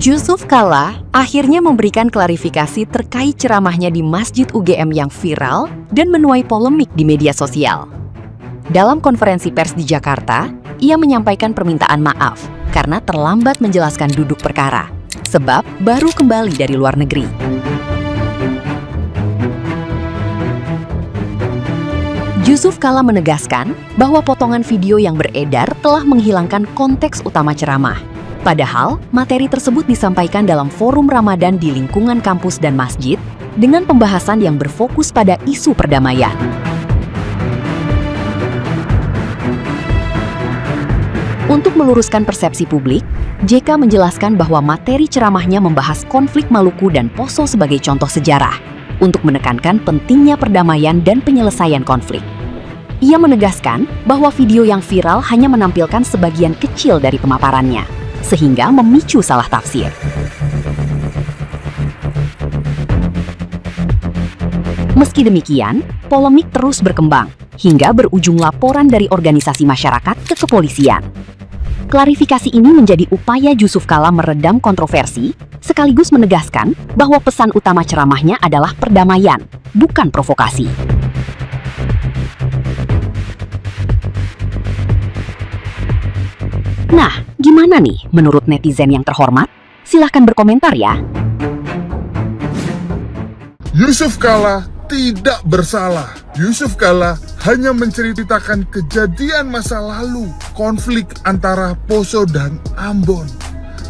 Yusuf Kalla akhirnya memberikan klarifikasi terkait ceramahnya di Masjid UGM yang viral dan menuai polemik di media sosial. Dalam konferensi pers di Jakarta, ia menyampaikan permintaan maaf karena terlambat menjelaskan duduk perkara, sebab baru kembali dari luar negeri. Yusuf Kalla menegaskan bahwa potongan video yang beredar telah menghilangkan konteks utama ceramah. Padahal, materi tersebut disampaikan dalam forum Ramadan di lingkungan kampus dan masjid dengan pembahasan yang berfokus pada isu perdamaian. Untuk meluruskan persepsi publik, JK menjelaskan bahwa materi ceramahnya membahas konflik Maluku dan Poso sebagai contoh sejarah untuk menekankan pentingnya perdamaian dan penyelesaian konflik. Ia menegaskan bahwa video yang viral hanya menampilkan sebagian kecil dari pemaparannya, sehingga memicu salah tafsir. Meski demikian, polemik terus berkembang hingga berujung laporan dari organisasi masyarakat ke kepolisian. Klarifikasi ini menjadi upaya Yusuf Kalla meredam kontroversi, sekaligus menegaskan bahwa pesan utama ceramahnya adalah perdamaian, bukan provokasi. Nah, gimana nih menurut netizen yang terhormat? Silahkan berkomentar ya. Yusuf Kalla tidak bersalah. Yusuf Kalla hanya menceritakan kejadian masa lalu, konflik antara Poso dan Ambon.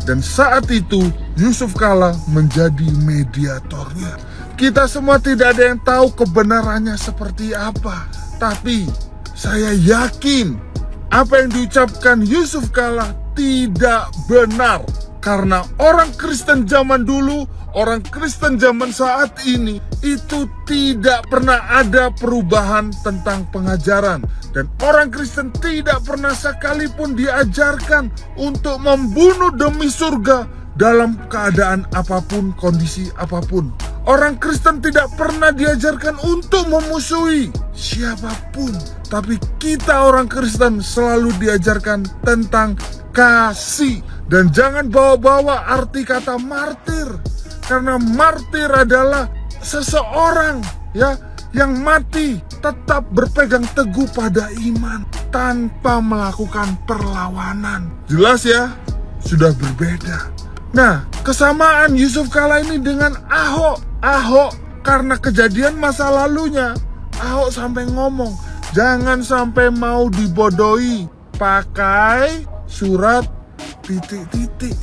Dan saat itu, Yusuf Kalla menjadi mediatornya. Kita semua tidak ada yang tahu kebenarannya seperti apa. Tapi, saya yakin apa yang diucapkan Yusuf Kalla tidak benar. Karena orang Kristen zaman dulu, orang Kristen zaman saat ini, itu tidak pernah ada perubahan tentang pengajaran. Dan orang Kristen tidak pernah sekalipun diajarkan untuk membunuh demi surga dalam keadaan apapun, kondisi apapun. Orang Kristen tidak pernah diajarkan untuk memusuhi siapapun. Tapi kita orang Kristen selalu diajarkan tentang kasih. Dan jangan bawa-bawa arti kata martir. Karena martir adalah seseorang yang mati tetap berpegang teguh pada iman tanpa melakukan perlawanan. Jelas ya? Sudah berbeda. Nah, kesamaan Yusuf Kalla ini dengan Ahok. Ahok karena kejadian masa lalunya, Ahok sampai ngomong, jangan sampai mau dibodohi pakai surat titik-titik.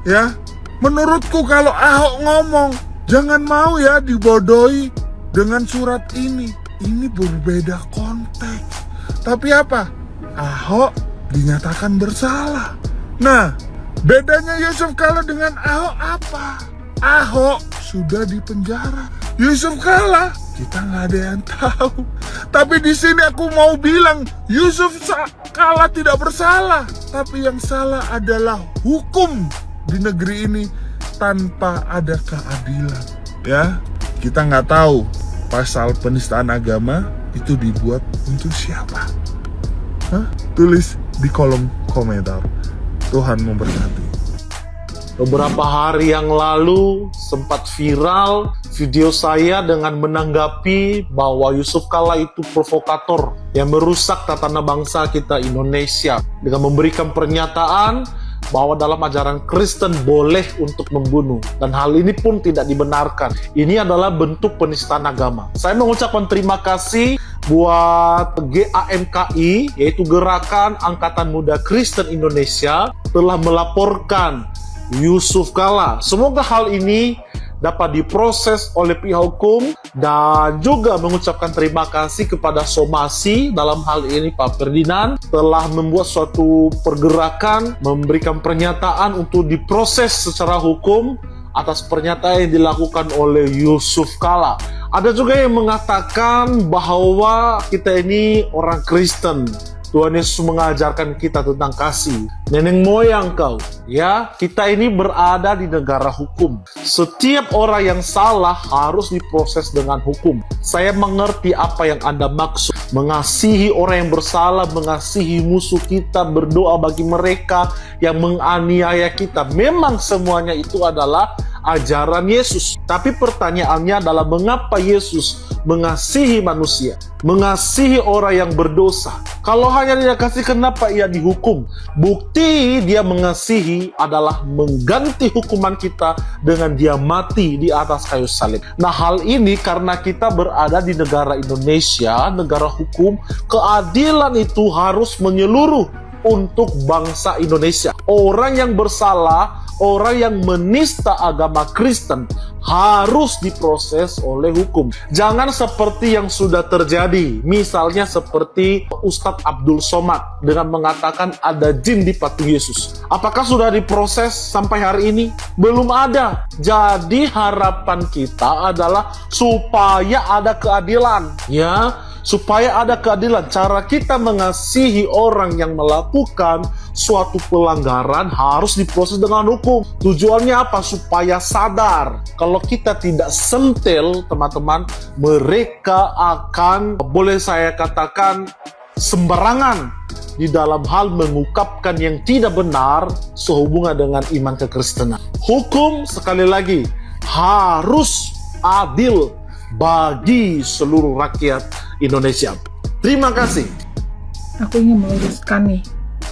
Ya, menurutku kalau Ahok ngomong, jangan mau ya dibodohi dengan surat ini. Ini berbeda konteks. Tapi apa? Ahok dinyatakan bersalah. Nah, bedanya Yusuf Kalla dengan Ahok apa? Ahok sudah dipenjara. Yusuf Kalla kita nggak ada yang tahu. Tapi di sini aku mau bilang Yusuf Kalla tidak bersalah. Tapi yang salah adalah hukum di negeri ini tanpa ada keadilan. Ya, kita nggak tahu pasal penistaan agama itu dibuat untuk siapa. Tulis di kolom komentar. Tuhan memberkati. Beberapa hari yang lalu sempat viral video saya dengan menanggapi bahwa Yusuf Kalla itu provokator yang merusak tatanan bangsa kita Indonesia dengan memberikan pernyataan bahwa dalam ajaran Kristen boleh untuk membunuh, dan hal ini pun tidak dibenarkan. Ini adalah bentuk penistaan agama. Saya mengucapkan terima kasih buat GAMKI, yaitu Gerakan Angkatan Muda Kristen Indonesia, telah melaporkan Yusuf Kalla. Semoga hal ini dapat diproses oleh pihak hukum, dan juga mengucapkan terima kasih kepada Somasi, dalam hal ini Pak Ferdinand, telah membuat suatu pergerakan, memberikan pernyataan untuk diproses secara hukum atas pernyataan yang dilakukan oleh Yusuf Kalla. Ada juga yang mengatakan bahwa kita ini orang Kristen, Tuhan Yesus mengajarkan kita tentang kasih. Nenek moyang kau, ya, kita ini berada di negara hukum. Setiap orang yang salah harus diproses dengan hukum. Saya mengerti apa yang Anda maksud. Mengasihi orang yang bersalah, mengasihi musuh kita, berdoa bagi mereka yang menganiaya kita. Memang semuanya itu adalah ajaran Yesus. Tapi pertanyaannya adalah mengapa Yesus mengasihi manusia, mengasihi orang yang berdosa? Kalau hanya dia kasih, kenapa ia dihukum? Bukti dia mengasihi adalah mengganti hukuman kita dengan dia mati di atas kayu salib. Nah, hal ini karena kita berada di negara Indonesia, negara hukum, keadilan itu harus menyeluruh untuk bangsa Indonesia. Orang yang bersalah, orang yang menista agama Kristen harus diproses oleh hukum. Jangan seperti yang sudah terjadi, misalnya seperti Ustadz Abdul Somad dengan mengatakan ada jin di patung Yesus. Apakah sudah diproses sampai hari ini? Belum ada. Jadi harapan kita adalah supaya ada keadilan, ya. Supaya ada keadilan, cara kita mengasihi orang yang melakukan suatu pelanggaran harus diproses dengan hukum. Tujuannya apa? Supaya sadar. Kalau kita tidak sentil, teman-teman, mereka akan, boleh saya katakan, sembarangan di dalam hal mengungkapkan yang tidak benar sehubungan dengan iman kekristenan. Hukum, sekali lagi, harus adil bagi seluruh rakyat Indonesia. Terima kasih. Aku ingin meluruskan nih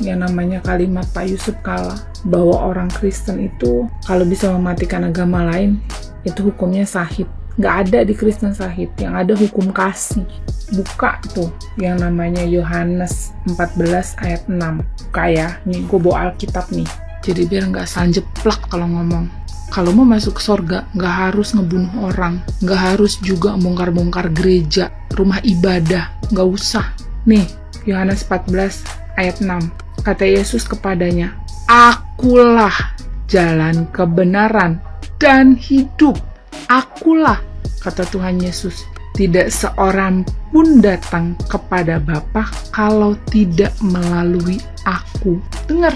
yang namanya kalimat Pak Yusuf Kalla, bahwa orang Kristen itu kalau bisa mematikan agama lain itu hukumnya syahid. Nggak ada di Kristen syahid, yang ada hukum kasih. Buka tuh yang namanya Yohanes 14 ayat 6. Buka ya, nih gue bawa Alkitab nih, jadi biar nggak salah jeplak kalau ngomong. Kalau mau masuk ke sorga, nggak harus ngebunuh orang, nggak harus juga bongkar-bongkar gereja, rumah ibadah, nggak usah. Nih, Yohanes 14 ayat 6. Kata Yesus kepadanya, "Akulah jalan kebenaran dan hidup. Akulah," kata Tuhan Yesus, "tidak seorang pun datang kepada Bapa kalau tidak melalui Aku." Dengar.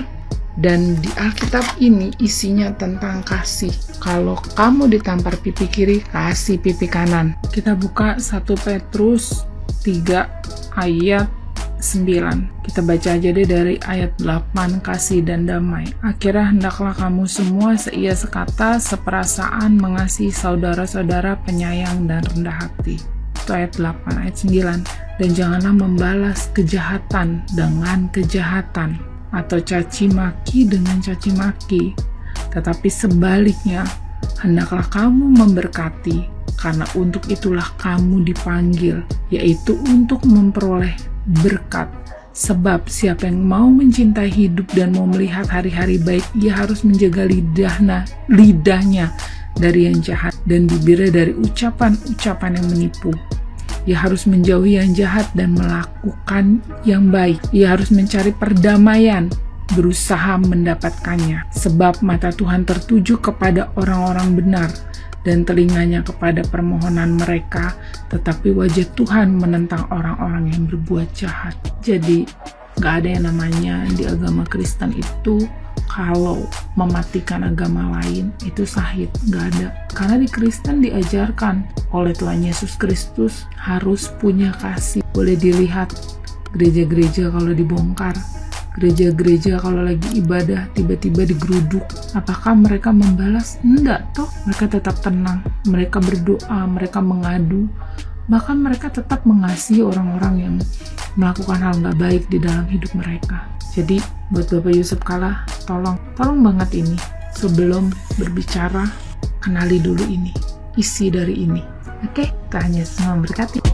Dan di Alkitab ini isinya tentang kasih. Kalau kamu ditampar pipi kiri, kasih pipi kanan. Kita buka 1 Petrus 3 ayat 9. Kita baca aja deh dari ayat 8, kasih dan damai. Akhirnya hendaklah kamu semua seia sekata, seperasaan, mengasihi saudara-saudara, penyayang dan rendah hati. Itu ayat 8, ayat 9. Dan janganlah membalas kejahatan dengan kejahatan, atau caci maki dengan caci maki, tetapi sebaliknya hendaklah kamu memberkati, karena untuk itulah kamu dipanggil, yaitu untuk memperoleh berkat. Sebab siapa yang mau mencintai hidup dan mau melihat hari-hari baik, ia harus menjaga lidahnya dari yang jahat dan bibirnya dari ucapan-ucapan yang menipu. Ia harus menjauhi yang jahat dan melakukan yang baik. Ia harus mencari perdamaian, berusaha mendapatkannya. Sebab mata Tuhan tertuju kepada orang-orang benar dan telinganya kepada permohonan mereka, tetapi wajah Tuhan menentang orang-orang yang berbuat jahat. Jadi, gak ada yang namanya di agama Kristen itu kalau mematikan agama lain itu syahid, nggak ada. Karena di Kristen diajarkan oleh Tuhan Yesus Kristus harus punya kasih. Boleh dilihat gereja-gereja kalau dibongkar, gereja-gereja kalau lagi ibadah tiba-tiba digeruduk. Apakah mereka membalas? Enggak toh. Mereka tetap tenang, mereka berdoa, mereka mengadu, bahkan mereka tetap mengasihi orang-orang yang melakukan hal nggak baik di dalam hidup mereka. Jadi buat Bapak Yusuf Kalla, tolong banget ini. Sebelum berbicara, kenali dulu ini, isi dari ini. Oke, Tuhan Yesus memberkati.